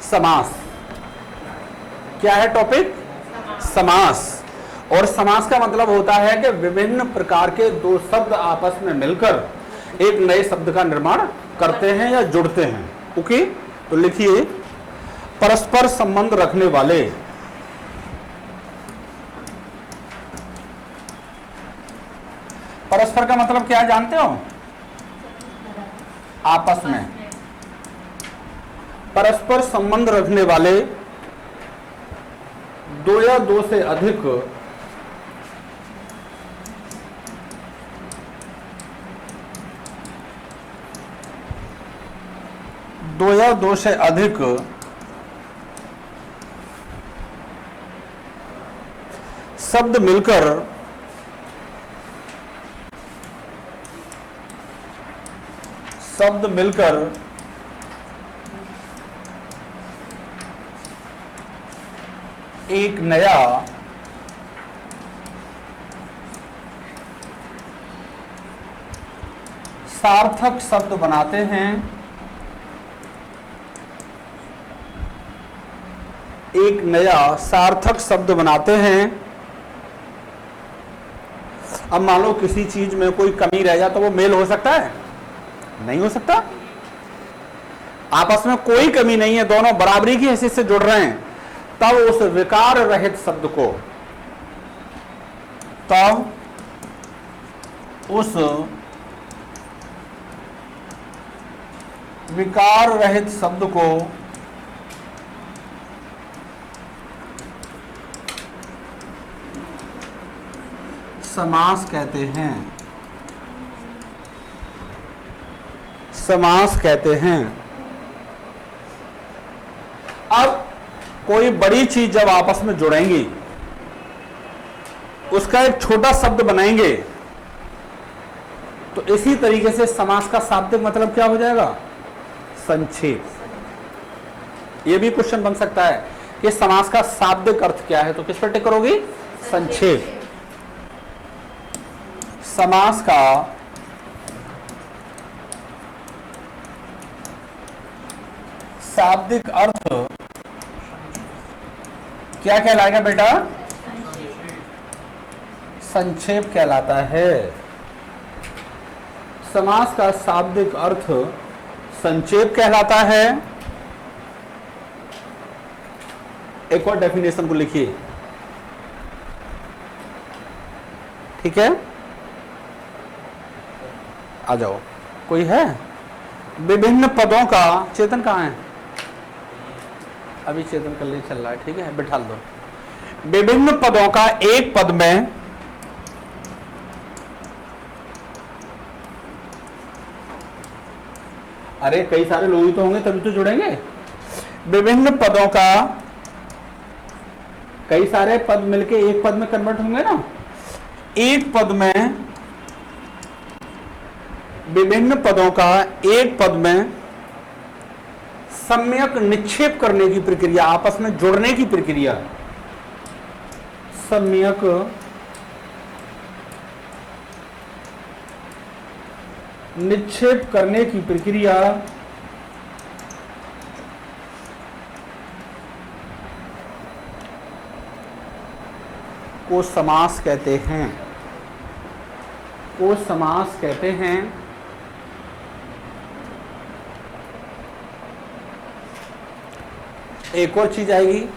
समास। क्या है टॉपिक? समास। और समास का मतलब होता है कि विभिन्न प्रकार के दो शब्द आपस में मिलकर एक नए शब्द का निर्माण करते हैं या जुड़ते हैं। ओके, तो लिखिए परस्पर संबंध रखने वाले परस्पर का मतलब क्या जानते हो? आपस में परस्पर संबंध रखने वाले दो या दो से अधिक शब्द मिलकर एक नया सार्थक शब्द बनाते हैं। एक नया सार्थक शब्द बनाते हैं। अब मान लो किसी चीज में कोई कमी रह जाए तो वो मेल हो सकता है? नहीं हो सकता। आपस में कोई कमी नहीं है, दोनों बराबरी की हैसियत से जुड़ रहे हैं, तब उस विकार रहित शब्द को विकार रहित शब्द को समास कहते हैं। समास कहते हैं। अब कोई बड़ी चीज जब आपस में जुड़ेंगी, उसका एक छोटा शब्द बनाएंगे, तो इसी तरीके से समास का शाब्दिक मतलब क्या हो जाएगा? संक्षेप। यह भी क्वेश्चन बन सकता है कि समास का शाब्दिक अर्थ क्या है, तो किस पर टिक करोगी? संक्षेप। समास का शाब्दिक अर्थ क्या कहलाएगा बेटा? संक्षेप कहलाता है। समास का शाब्दिक अर्थ संक्षेप कहलाता है। एक और डेफिनेशन को लिखिए, ठीक है? आ जाओ, कोई है? विभिन्न पदों का, चेतन कहाँ है? अभी चेतन कर लिए चल रहा है, ठीक है, बिठा दो। विभिन्न पदों का एक पद में अरे कई सारे लोग ही तो होंगे तभी तो जुड़ेंगे। विभिन्न पदों का कई सारे पद मिलके एक पद में कन्वर्ट होंगे ना। एक पद में विभिन्न पदों का एक पद में सम्यक निक्षेप करने की प्रक्रिया, आपस में जुड़ने की प्रक्रिया, सम्यक निक्षेप करने की प्रक्रिया को समास कहते हैं। को समास कहते हैं। एक और चीज आएगी,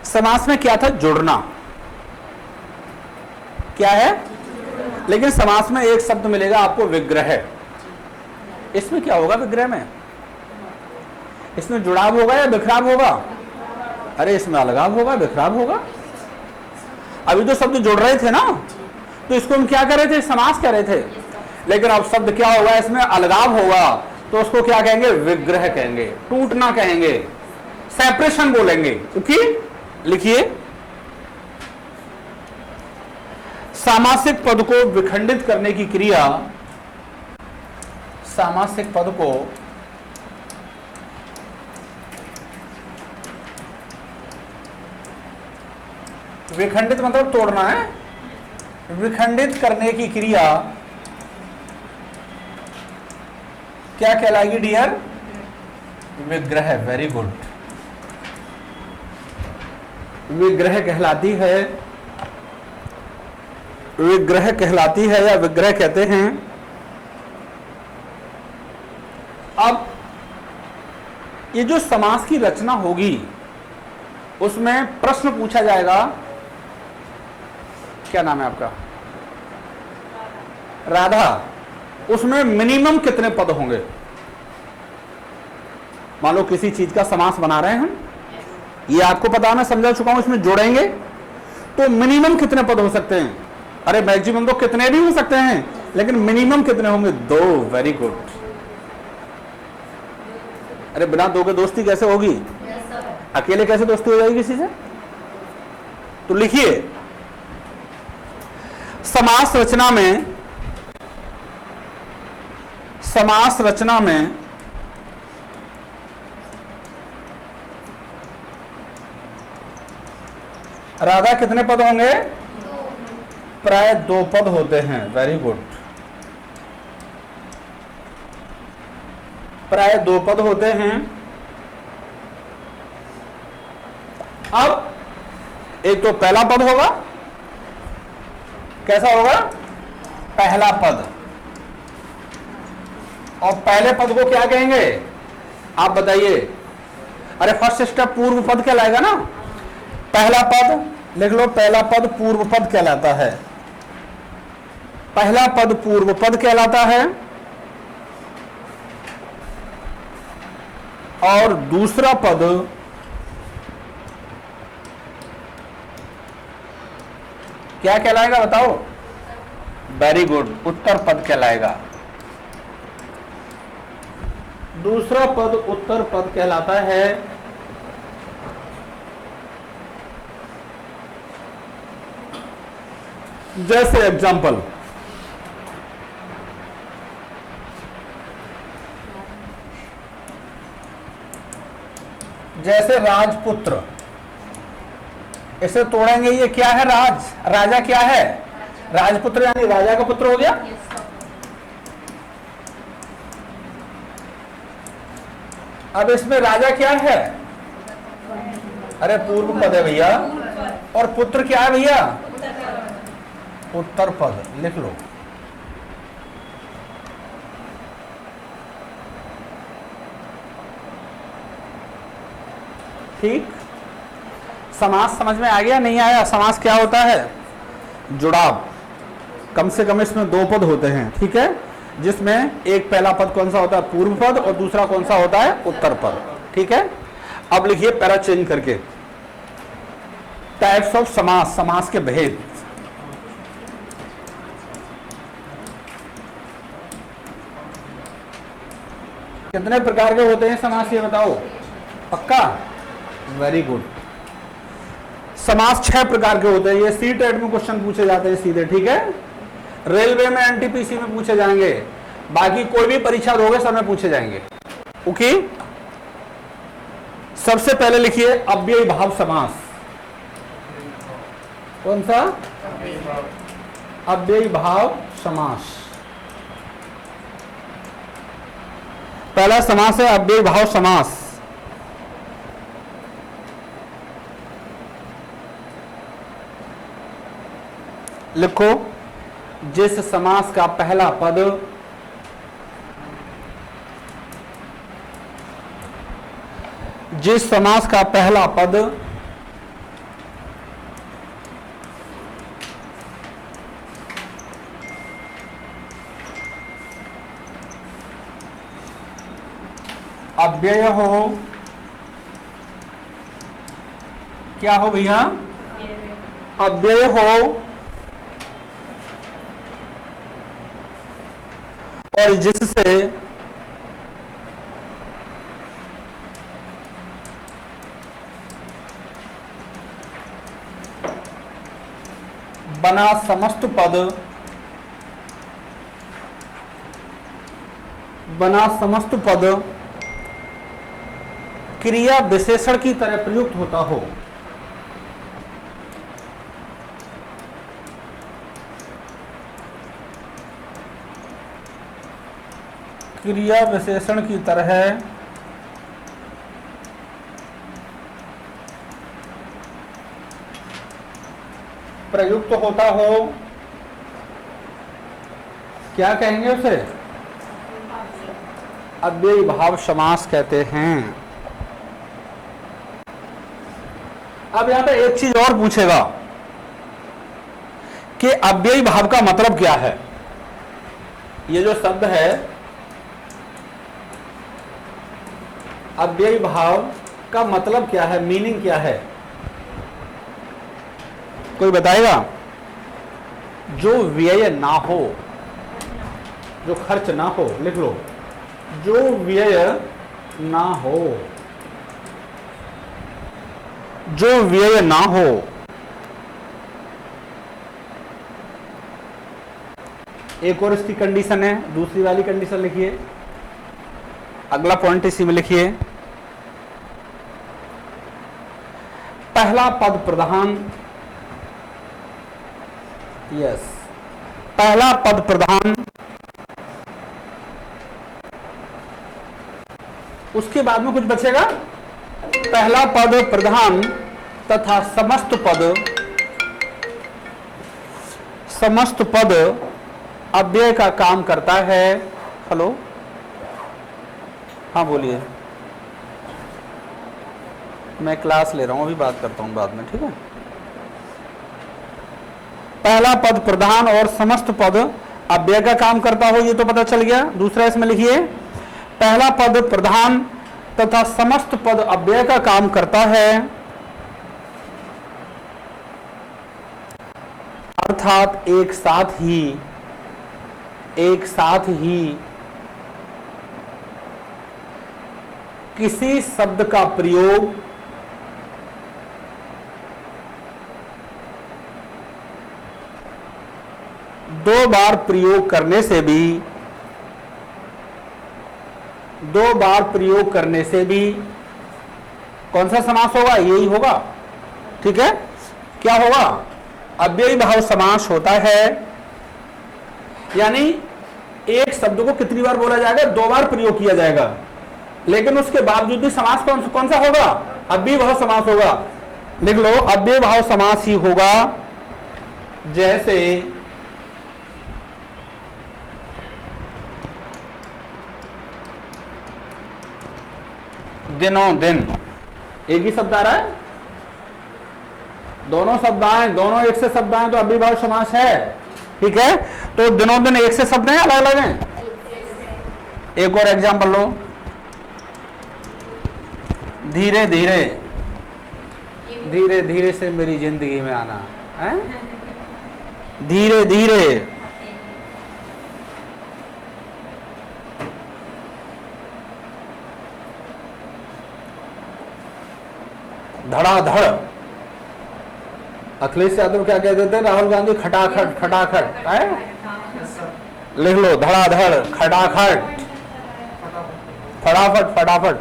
समास में क्या था? जुड़ना। क्या है? लेकिन समास में एक शब्द मिलेगा आपको, विग्रह। इसमें क्या होगा? विग्रह में इसमें जुड़ाव होगा या बिखराव होगा? अरे इसमें अलगाव होगा, बिखराव होगा। अभी तो शब्द जुड़ रहे थे ना, तो इसको हम क्या कर रहे थे? समास कर रहे थे। लेकिन अब शब्द क्या होगा? इसमें अलगाव होगा, तो उसको क्या कहेंगे? विग्रह कहेंगे, टूटना कहेंगे, सेपरेशन बोलेंगे। ओके, लिखिए सामासिक पद को विखंडित करने की क्रिया, सामासिक पद को विखंडित मतलब तोड़ना है, विखंडित करने की क्रिया क्या कहलाएगी डियर? विग्रह। Very good. विग्रह कहलाती है, विग्रह कहलाती है या विग्रह कहते हैं। अब ये जो समास की रचना होगी उसमें प्रश्न पूछा जाएगा, क्या नाम है आपका? राधा। उसमें मिनिमम कितने पद होंगे? मान लो किसी चीज का समास बना रहे हैं हम, ये आपको पता है, मैं समझा चुका हूं, इसमें जोड़ेंगे तो मिनिमम कितने पद हो सकते हैं? अरे मैक्सिमम तो कितने भी हो सकते हैं, लेकिन मिनिमम कितने होंगे? 2। Very good. अरे बिना 2 के दोस्ती कैसे होगी? अकेले कैसे दोस्ती हो जाएगी किसी से? तो लिखिए, समास रचना में, समास रचना में राधा कितने पद होंगे? प्राय 2 पद होते हैं। Very good. प्राय 2 पद होते हैं। अब एक तो पहला पद होगा, कैसा होगा? पहला पद। और पहले पद को क्या कहेंगे आप बताइए? अरे फर्स्ट स्टेप पूर्व पद कहलाएगा ना। पहला पद लिख लो, पहला पद पूर्व पद कहलाता है। पहला पद पूर्व पद कहलाता है और दूसरा पद क्या कहलाएगा बताओ? वेरी गुड, उत्तर पद कहलाएगा। दूसरा पद उत्तर पद कहलाता है। जैसे एग्जाम्पल, जैसे राजपुत्र, इसे तोड़ेंगे, ये क्या है? राज। राजा क्या है? राजपुत्र यानी राजा का पुत्र हो गया। अब इसमें राजा क्या है? अरे पूर्व पद है भैया। और पुत्र क्या है भैया? उत्तर पद। लिख लो। ठीक। समास समझ में आ गया? नहीं आया? समास क्या होता है? जुड़ाव। कम से कम इसमें 2 पद होते हैं, ठीक है, जिसमें एक पहला पद कौन सा होता है? पूर्व पद, और दूसरा कौन सा होता है? उत्तर पद। ठीक है। अब लिखिए पैरा चेंज करके, टाइप्स ऑफ समास, समास के भेद। कितने प्रकार के होते हैं समास, ये बताओ? पक्का? Very good. समास 6 प्रकार के होते हैं। ये सीटेट में क्वेश्चन पूछे जाते हैं सीधे, ठीक है। रेलवे में, एनटीपीसी में पूछे जाएंगे, बाकी कोई भी परीक्षा दोगे सब में पूछे जाएंगे। ओके। सबसे पहले लिखिए अव्ययी भाव समास। कौन सा? अव्ययी भाव समास। पहला समास है अव्ययी भाव समास। लिखो, जिस समास का पहला पद जिस समास का पहला पद अव्यय हो, क्या हो भैया? अव्यय हो और जिससे बना समस्त पद, बना समस्त पद क्रिया विशेषण की तरह प्रयुक्त होता हो। क्रिया विशेषण की तरह प्रयुक्त होता हो, क्या कहेंगे उसे? अव्ययी भाव समास कहते हैं। अब यहां पे एक चीज और पूछेगा कि अव्ययी भाव का मतलब क्या है। ये जो शब्द है अव्ययी भाव का मतलब क्या है, मीनिंग क्या है, कोई बताएगा? जो व्यय ना हो, जो खर्च ना हो, लिख लो, जो व्यय ना हो, जो व्यय ना हो। एक और इसकी कंडीशन है, दूसरी वाली कंडीशन लिखिए, अगला पॉइंट इसी में लिखिए। पहला पद प्रधान, यस, पहला पद प्रधान, उसके बाद में कुछ बचेगा, पहला पद प्रधान तथा समस्त पद अव्यय का काम करता है। हेलो, हाँ बोलिए, मैं क्लास ले रहा हूं, अभी बात करता हूं बाद में, ठीक है। पहला पद प्रधान और समस्त पद अव्यय का काम करता हो, ये तो पता चल गया। दूसरा इसमें लिखिए, पहला पद प्रधान तथा समस्त पद अव्यय का काम करता है, अर्थात एक साथ ही किसी शब्द का प्रयोग दो बार प्रयोग करने से भी कौन सा समास होगा? यही होगा, ठीक है। क्या होगा? अव्ययी भाव समास होता है, यानी एक शब्द को कितनी बार बोला जाएगा? दो बार प्रयोग किया जाएगा, लेकिन उसके बावजूद भी समास कौन सा होगा? अव्ययी भाव समास होगा। लिख लो, अव्ययी भाव समास ही होगा। जैसे दिनों दिन, एक ही शब्द आ रहा है, दोनों शब्द आए, दोनों एक से शब्द आए तो अव्ययी भाव समास है, ठीक है। तो दिनों दिन एक से शब्द हैं, अलग अलग हैं? एक और एग्जाम्पल लो, धीरे धीरे से मेरी जिंदगी में आना है, धीरे धीरे, धड़ाधड़। अखिलेश यादव क्या कहते थे? राहुल गांधी खटाखट है, लिख लो, धड़ाधड़, खटाखट, फटाफट।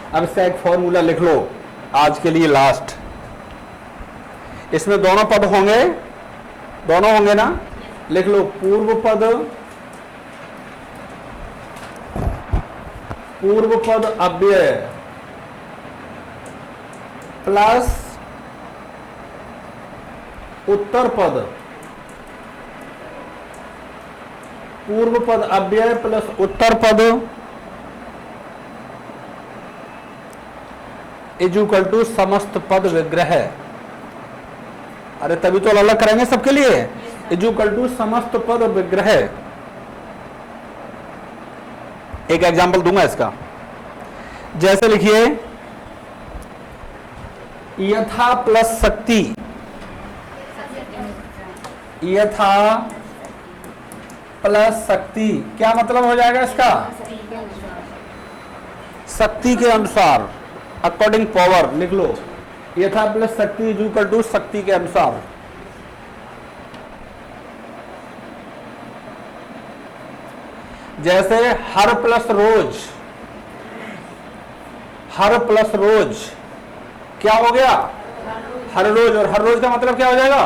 अब इसका एक फॉर्मूला लिख लो आज के लिए, लास्ट। इसमें दोनों पद होंगे, दोनों होंगे ना? लिख लो, पूर्व पद अव्यय प्लस उत्तर पद, पूर्व पद अव्यय प्लस उत्तर पद इक्वल टू समस्त पद विग्रह। अरे तभी तो अलग करेंगे सबके लिए, इक्वल टू समस्त पद विग्रह। एक एग्जांपल दूंगा इसका, जैसे लिखिए, यथा प्लस शक्ति, यथा प्लस शक्ति, क्या मतलब हो जाएगा इसका? शक्ति के अनुसार, अकॉर्डिंग पावर। लिख लो, यथा प्लस शक्ति इज इक्वल टू शक्ति के अनुसार। जैसे हर प्लस रोज, क्या हो गया? हर रोज, और हर रोज का मतलब क्या हो जाएगा?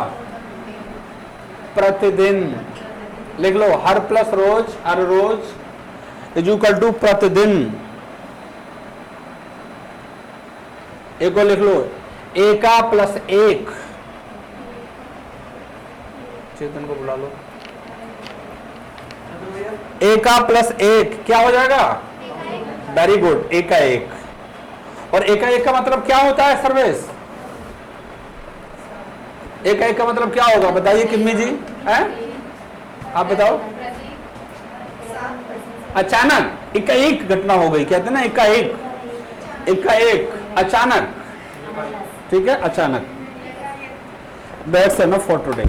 प्रतिदिन। लिख लो, हर प्लस रोज, हर रोज इज इक्वल टू प्रतिदिन। एक और लिख लो, एका प्लस एक, चेतन को बुला लो, एका प्लस एक क्या हो जाएगा? वेरी गुड, एका एक। और एका एक का मतलब क्या होता है सर्वेश? एका एक का मतलब क्या होगा बताइए किम्मी जी, हैं? आप बताओ। अचानक एकाएक घटना हो गई, कहते हैं ना एकाएक, एकाएक, अचानक, ठीक है, अचानक। That's enough for today.